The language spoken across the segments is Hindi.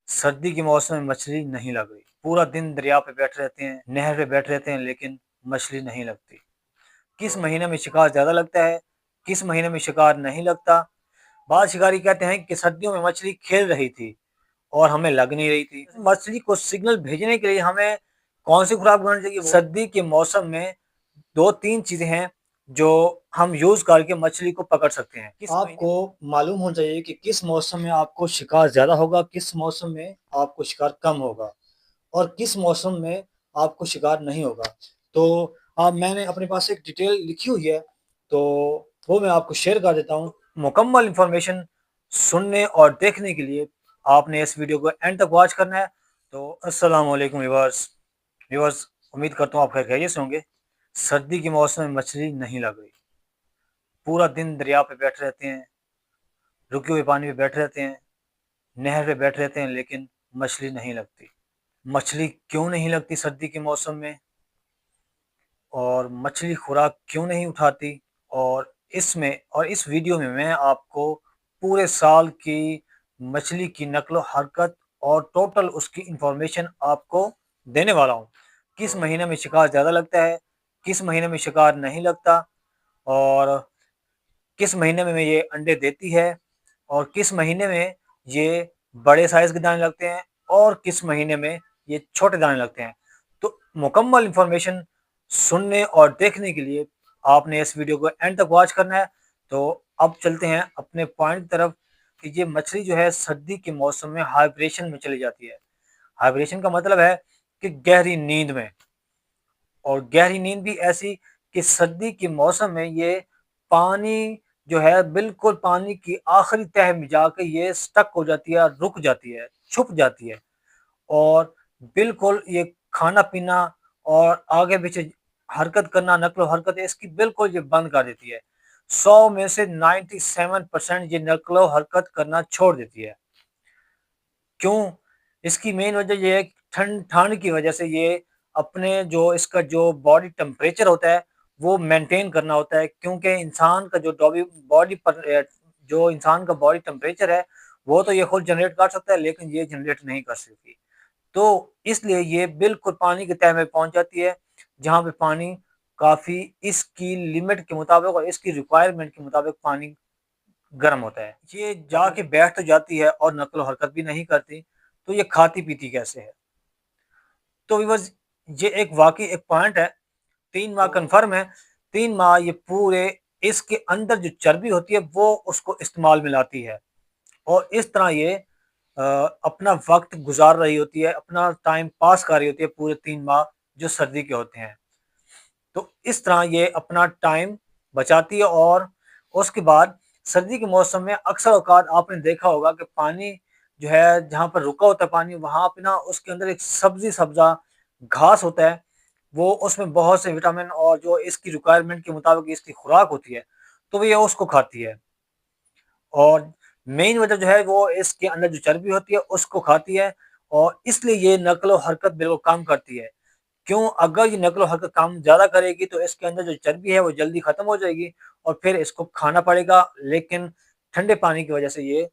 सर्दी के मौसम में मछली नहीं लग रही। पूरा दिन दरिया पे बैठे रहते हैं, नहर पे बैठे रहते हैं, लेकिन मछली नहीं लगती। किस महीने में शिकार ज्यादा लगता है, किस महीने में शिकार नहीं लगता? बाद शिकारी कहते हैं कि सर्दियों में मछली खेल रही थी और हमें लग नहीं रही थी। मछली को सिग्नल भेजने के लिए हमें कौन सी खुराक बनानी चाहिए? सर्दी के मौसम में दो तीन चीजें हैं जो हम यूज करके मछली को पकड़ सकते हैं। आपको मालूम होना चाहिए कि किस मौसम में आपको शिकार ज्यादा होगा, किस मौसम में आपको शिकार कम होगा और किस मौसम में आपको शिकार नहीं होगा। तो अब मैंने अपने पास एक डिटेल लिखी हुई है, तो वो मैं आपको शेयर कर देता हूँ। मुकम्मल इंफॉर्मेशन सुनने और देखने के लिए आपने इस वीडियो को एंड तक वॉच करना है। तो अस्सलाम वालेकुम व्यूअर्स। व्यूअर्स, उम्मीद करता हूँ आप खैरियत से होंगे। सर्दी के मौसम में मछली नहीं लग रही। पूरा दिन दरिया पे बैठे रहते हैं, रुके हुए पानी पे बैठे रहते हैं, नहर पे बैठे रहते हैं, लेकिन मछली नहीं लगती। मछली क्यों नहीं लगती सर्दी के मौसम में, और मछली खुराक क्यों नहीं उठाती, और इस वीडियो में मैं आपको पूरे साल की मछली की नक्लो हरकत और टोटल उसकी इंफॉर्मेशन आपको देने वाला हूँ। किस महीने में शिकार ज़्यादा लगता है, किस महीने में शिकार नहीं लगता, और किस महीने में ये अंडे देती है, और किस महीने में ये बड़े साइज के दाने लगते हैं, और किस महीने में ये छोटे दाने लगते हैं। तो मुकम्मल इंफॉर्मेशन सुनने और देखने के लिए आपने इस वीडियो को एंड तक वॉच करना है। तो अब चलते हैं अपने पॉइंट की तरफ कि ये मछली जो है सर्दी के मौसम में हाइब्रेशन में चली जाती है। हाइब्रेशन का मतलब है कि गहरी नींद में, और गहरी नींद भी ऐसी कि सर्दी के मौसम में ये पानी जो है बिल्कुल पानी की आखिरी तह में जाकर ये स्टक हो जाती है, रुक जाती है, छुप जाती है, और बिल्कुल ये खाना पीना और आगे पीछे हरकत करना, नकलो हरकत इसकी बिल्कुल ये बंद कर देती है। 100 में से 97% ये नकलो हरकत करना छोड़ देती है। क्यों? इसकी मेन वजह ये है कि ठंड ठंड की वजह से ये अपने जो इसका जो बॉडी टेम्परेचर होता है वो मेंटेन करना होता है, क्योंकि इंसान का जो बॉडी पर जो इंसान का बॉडी टेम्परेचर है वो तो ये खुद जनरेट कर सकता है, लेकिन ये जनरेट नहीं कर सकती। तो इसलिए ये बिल्कुल पानी के तह में पहुंच जाती है, जहाँ पे पानी काफ़ी इसकी लिमिट के मुताबिक और इसकी रिक्वायरमेंट के मुताबिक पानी गर्म होता है। ये जाके बैठ तो जाती है और नक़्ल हरकत भी नहीं करती, तो ये खाती-पीती कैसे है? तो व्यूअर्स, ये एक वाक़ई एक पॉइंट है। 3 माह कन्फर्म है, 3 माह ये पूरे इसके अंदर जो चर्बी होती है वो उसको इस्तेमाल में लाती है, और इस तरह ये अपना वक़्त गुज़ार रही होती है, अपना टाइम पास कर रही होती है पूरे 3 माह जो सर्दी के होते हैं। तो इस तरह ये अपना टाइम बचाती है, और उसके बाद सर्दी के मौसम में अक्सर औकात आपने देखा होगा कि पानी जो है जहाँ पर रुका होता है पानी, वहाँ पे ना उसके अंदर एक सब्ज़ा घास होता है, वो उसमें बहुत से विटामिन और जो इसकी रिक्वायरमेंट के मुताबिक इसकी खुराक होती है, तो वो ये उसको खाती है। और मेन वजह जो है वो इसके अंदर जो चर्बी होती है उसको खाती है, और इसलिए ये नक़्ल व हरकत बिल्कुल कम करती है। क्यों? अगर ये नक़्ल व हरकत काम ज़्यादा करेगी तो इसके अंदर जो चर्बी है वो जल्दी ख़त्म हो जाएगी और फिर इसको खाना पड़ेगा, लेकिन ठंडे पानी की वजह से ये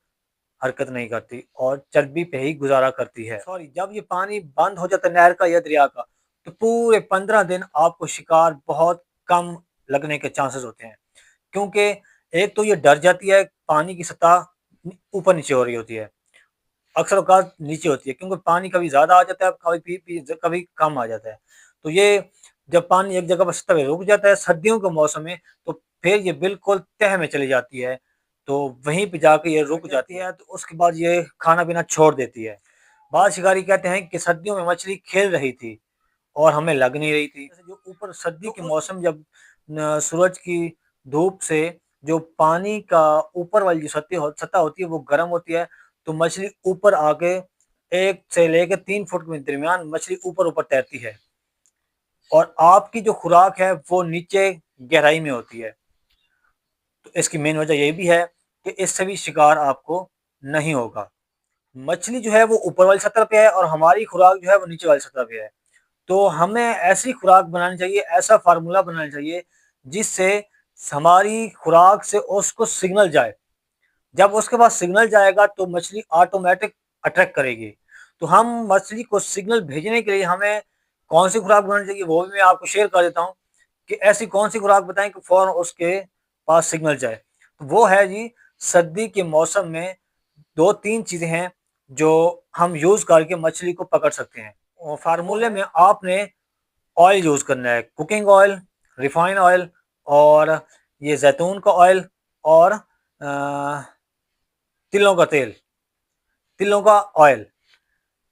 हरकत नहीं करती और चर्बी पे ही गुज़ारा करती है। सॉरी, जब ये पानी बंद हो जाता है नहर का या दरिया का, तो पूरे 15 दिन आपको शिकार बहुत कम लगने के चांसेस होते हैं। क्योंकि एक तो ये डर जाती है, पानी की सतह ऊपर-नीचे हो रही होती है। अक्सर औक़ात नीचे होती है, क्योंकि पानी कभी ज़्यादा आ जाता है, कभी कम आ जाता है। तो ये जब पानी एक जगह पर सतह पे रुक जाता है सर्दियों के मौसम में, तो फिर ये बिल्कुल तह में चली जाती है। तो वहीं पे जाके ये रुक जाती है, तो उसके बाद ये खाना-पीना छोड़ देती है। बाद शिकारी कहते हैं कि सर्दियों में मछली खेल रही थी और हमें लग नहीं रही थी। जो ऊपर सर्दी के मौसम जब सूरज की धूप से जो पानी का ऊपर वाली जो सतह होती है वो गर्म होती है, तो मछली ऊपर आके 1 से लेके 3 फुट के दरमियान मछली ऊपर-ऊपर तैरती है, और आपकी जो खुराक है वो नीचे गहराई में होती है। तो इसकी मेन वजह ये भी है कि इससे भी शिकार आपको नहीं होगा। मछली जो है वो ऊपर वाली सतह पे है और हमारी खुराक जो है वो नीचे वाली सतह पे है। तो हमें ऐसी खुराक बनानी चाहिए, ऐसा फ़ॉर्मूला बनाना चाहिए जिससे हमारी खुराक से उसको सिग्नल जाए। जब उसके पास सिग्नल जाएगा तो मछली ऑटोमैटिक अट्रैक्ट करेगी। तो हम मछली को सिग्नल भेजने के लिए हमें कौन सी खुराक बनानी चाहिए वो भी मैं आपको शेयर कर देता हूँ कि ऐसी कौन सी खुराक बताएं कि फौरन उसके पास सिग्नल जाए। तो वो है जी, सर्दी के मौसम में 2-3 चीज़ें हैं जो हम यूज़ करके मछली को पकड़ सकते हैं। और फ़ॉर्मूले में आपने ऑयल यूज़ करना है, कुकिंग ऑयल, रिफाइन ऑयल और ये ज़ैतून का ऑयल और तिलों का तेल, तिलों का ऑयल,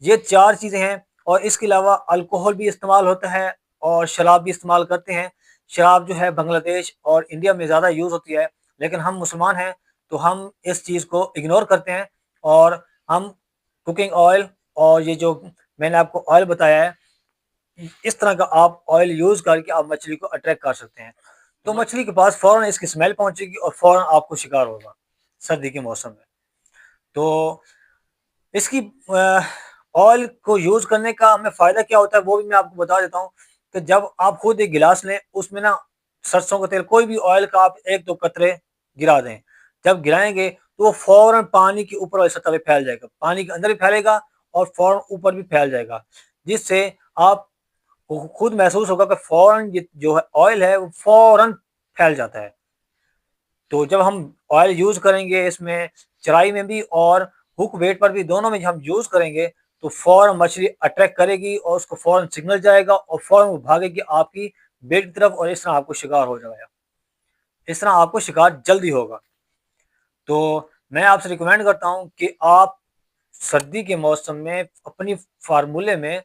ये 4 चीज़ें हैं। और इसके अलावा अल्कोहल भी इस्तेमाल होता है और शराब भी इस्तेमाल करते हैं। शराब जो है बांग्लादेश और इंडिया में ज़्यादा यूज़ होती है, लेकिन हम मुसलमान हैं तो हम इस चीज़ को इग्नोर करते हैं और हम कुकिंग ऑयल और ये जो मैंने आपको ऑयल बताया है, इस तरह का आप ऑयल यूज़ करके आप मछली को अट्रैक्ट कर सकते हैं। तो मछली के पास फ़ौरन इसकी स्मेल पहुँचेगी और फ़ौरन आपको शिकार होगा सर्दी के मौसम में। तो इसकी ऑयल को यूज़ करने का हमें फ़ायदा क्या होता है वो भी मैं आपको बता देता हूँ कि जब आप खुद एक गिलास लें उसमें ना सरसों का तेल कोई भी ऑयल का आप 1-2 कतरे गिरा दें। जब गिराएँगे तो वो फ़ौरन पानी के ऊपर वाली सतह पे फैल जाएगा। पानी के अंदर भी फैलेगा और फ़ौरन ऊपर भी फैल जाएगा। जिससे आपको खुद महसूस होगा कि फ़ौरन ये जो है ऑयल है वो फ़ौरन फैल जाता है। तो जब हम ऑयल यूज़ करेंगे इसमें चराई में भी और हुक वेट पर भी दोनों में हम यूज़ करेंगे तो फ़ौरन मछली अट्रैक्ट करेगी और उसको फ़ौरन सिग्नल जाएगा और फ़ौरन वो भागेगी आपकी बेट की तरफ और इस तरह आपको शिकार हो जाएगा। इस तरह आपको शिकार जल्दी होगा। तो मैं आपसे रिकमेंड करता हूँ कि आप सर्दी के मौसम में अपनी फ़ॉर्मूले में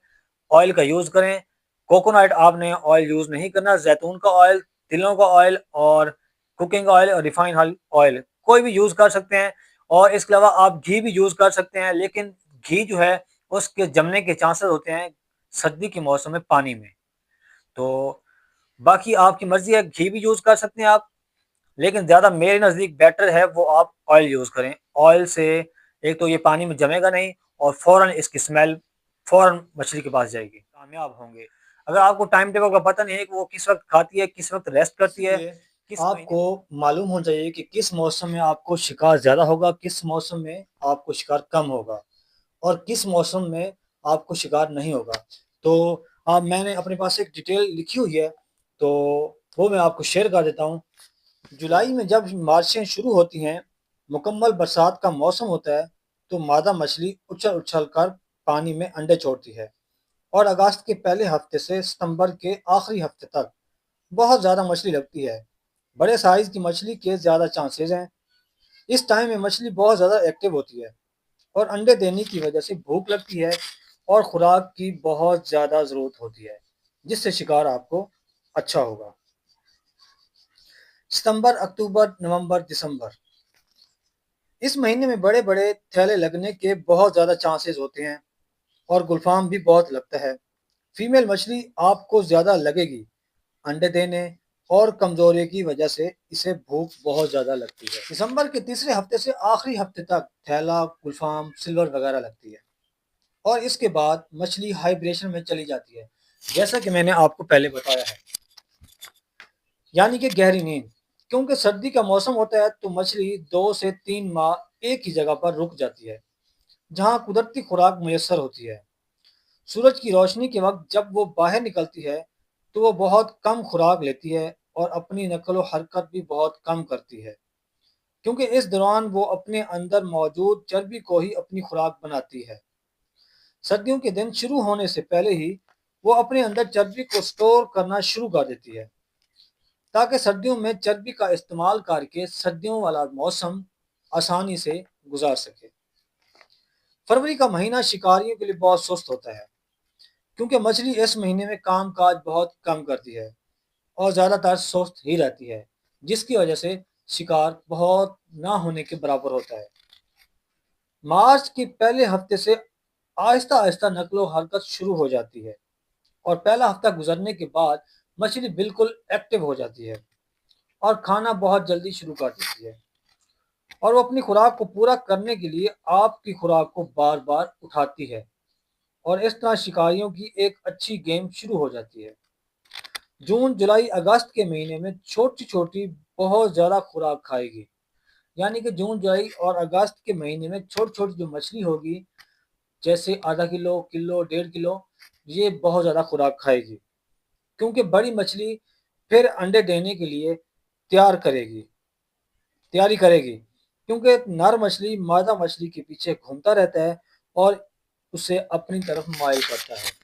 ऑयल का यूज़ करें। कोकोनट आपने ऑयल यूज़ नहीं करना, ज़ैतून का ऑयल, तिलों का ऑयल और कुकिंग ऑयल और रिफाइंड ऑयल कोई भी यूज़ कर सकते हैं। और इसके अलावा आप घी भी यूज़ कर सकते हैं, लेकिन घी जो है उसके जमने के चांसेस होते हैं सर्दी के मौसम में पानी में। तो बाकी आपकी मर्ज़ी है, घी भी यूज़ कर सकते हैं आप, लेकिन ज़्यादा मेरे नज़दीक बेटर है वो आप ऑयल यूज़ करें। ऑयल से एक तो ये पानी में जमेगा नहीं और फ़ौरन इसकी स्मेल फ़ौरन मछली के पास जाएगी, कामयाब होंगे। अगर आपको टाइम टेबल का पता नहीं है कि वो किस वक़्त खाती है, किस वक़्त रेस्ट करती है, इसलिए किस आपको महीने मालूम होना चाहिए कि किस मौसम में आपको शिकार ज़्यादा होगा, किस मौसम में आपको शिकार कम होगा और किस मौसम में आपको शिकार नहीं होगा। तो मैंने अपने पास एक डिटेल लिखी हुई है, तो वो मैं आपको शेयर कर देता हूँ। जुलाई में जब बारिशें शुरू होती हैं, मुकम्मल बरसात का मौसम होता है, तो मादा मछली उछल-उछल कर पानी में अंडे छोड़ती है और अगस्त के पहले हफ्ते से सितंबर के आखिरी हफ्ते तक बहुत ज़्यादा मछली लगती है। बड़े साइज़ की मछली के ज़्यादा चांसेस हैं। इस टाइम में मछली बहुत ज़्यादा एक्टिव होती है और अंडे देने की वजह से भूख लगती है और खुराक की बहुत ज़्यादा ज़रूरत होती है, जिससे शिकार आपको अच्छा होगा। सितंबर, अक्टूबर, नवंबर, दिसंबर, इस महीने में बड़े-बड़े थैले लगने के बहुत ज़्यादा चांसेस होते हैं और गुलफाम भी बहुत लगता है। फीमेल मछली आपको ज़्यादा लगेगी, अंडे देने और कमज़ोरी की वजह से इसे भूख बहुत ज़्यादा लगती है। दिसंबर के तीसरे हफ्ते से आखिरी हफ्ते तक थैला, गुलफाम, सिल्वर वगैरह लगती है और इसके बाद मछली हाइब्रेशन में चली जाती है, जैसा कि मैंने आपको पहले बताया है, यानी कि गहरी नींद। क्योंकि सर्दी का मौसम होता है तो मछली 2 से 3 माह एक ही जगह पर रुक जाती है, जहाँ कुदरती खुराक मुयस्सर होती है। सूरज की रोशनी के वक्त जब वो बाहर निकलती है, तो वो बहुत कम खुराक लेती है और अपनी नकलो हरकत भी बहुत कम करती है, क्योंकि इस दौरान वो अपने अंदर मौजूद चर्बी को ही अपनी खुराक बनाती है। सर्दियों के दिन शुरू होने से पहले ही वो अपने अंदर चर्बी को स्टोर करना शुरू कर देती है, ताकि सर्दियों में चर्बी का इस्तेमाल करके सर्दियों वाला मौसम आसानी से गुजार सके। फरवरी का महीना शिकारियों के लिए बहुत सुस्त होता है, क्योंकि मछली इस महीने में काम-काज बहुत कम करती है और ज़्यादातर सुस्त ही रहती है, जिसकी वजह से शिकार बहुत ना होने के बराबर होता है। मार्च के पहले हफ्ते से आहिस्ता-आहिस्ता नकलो-हरकत शुरू हो जाती है और पहला हफ्ता गुजरने के बाद मछली बिल्कुल एक्टिव हो जाती है और खाना बहुत जल्दी शुरू कर देती है और वो अपनी खुराक को पूरा करने के लिए आपकी खुराक को बार-बार उठाती है और इस तरह शिकारियों की एक अच्छी गेम शुरू हो जाती है। जून, जुलाई, अगस्त के महीने में छोटी-छोटी बहुत ज़्यादा खुराक खाएगी। यानी कि जून, जुलाई और अगस्त के महीने में छोटी-छोटी जो मछली होगी, जैसे आधा किलो, किलो, 1.5 किलो, ये बहुत ज़्यादा खुराक खाएगी, क्योंकि बड़ी मछली फिर अंडे देने के लिए तैयारी करेगी, क्योंकि नर मछली मादा मछली के पीछे घूमता रहता है और उसे अपनी तरफ माइल करता है।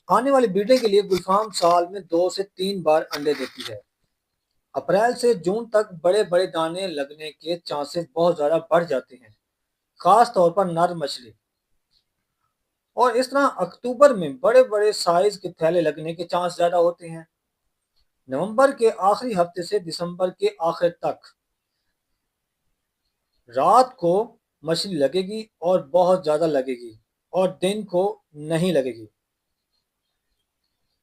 आने वाली ब्रीडिंग के लिए गुलफाम साल में 2 से 3 बार अंडे देती है। अप्रैल से जून तक बड़े बड़े दाने लगने के चांसेस बहुत ज़्यादा बढ़ जाते हैं, खास तौर पर नर मछली। और इस तरह अक्टूबर में बड़े बड़े साइज के थैले लगने के चांस ज़्यादा होते हैं। नवंबर के आखिरी हफ्ते से दिसंबर के आखिर तक रात को मछली लगेगी और बहुत ज़्यादा लगेगी, और दिन को नहीं लगेगी,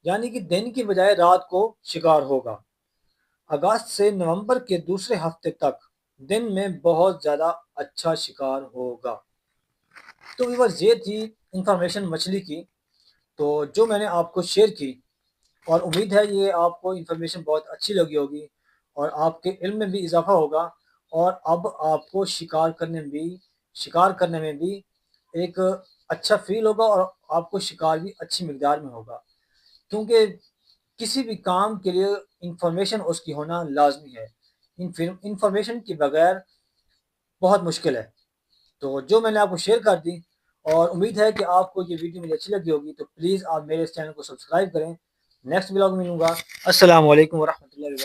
यानी कि दिन की बजाय रात को शिकार होगा। अगस्त से नवंबर के दूसरे हफ्ते तक दिन में बहुत ज़्यादा अच्छा शिकार होगा। तो व्यूअर्स, ये थी इंफॉर्मेशन मछली की, तो जो मैंने आपको शेयर की, और उम्मीद है ये आपको इंफॉर्मेशन बहुत अच्छी लगी होगी और आपके इल्म में भी इजाफा होगा, और अब आपको शिकार करने में भी एक अच्छा फील होगा, और आपको शिकार भी अच्छी मिकदार में होगा, क्योंकि किसी भी काम के लिए इंफॉर्मेशन उसकी होना लाजमी है। इंफॉर्मेशन के बगैर बहुत मुश्किल है। तो जो मैंने आपको शेयर कर दी, और उम्मीद है कि आपको ये वीडियो मुझे अच्छी लगी होगी, तो प्लीज़ आप मेरे इस चैनल को सब्सक्राइब करें। नेक्स्ट ब्लॉग में मिलूंगा। अस्सलाम वालेकुम वरहमतुल्लाहि वबरकातुहू।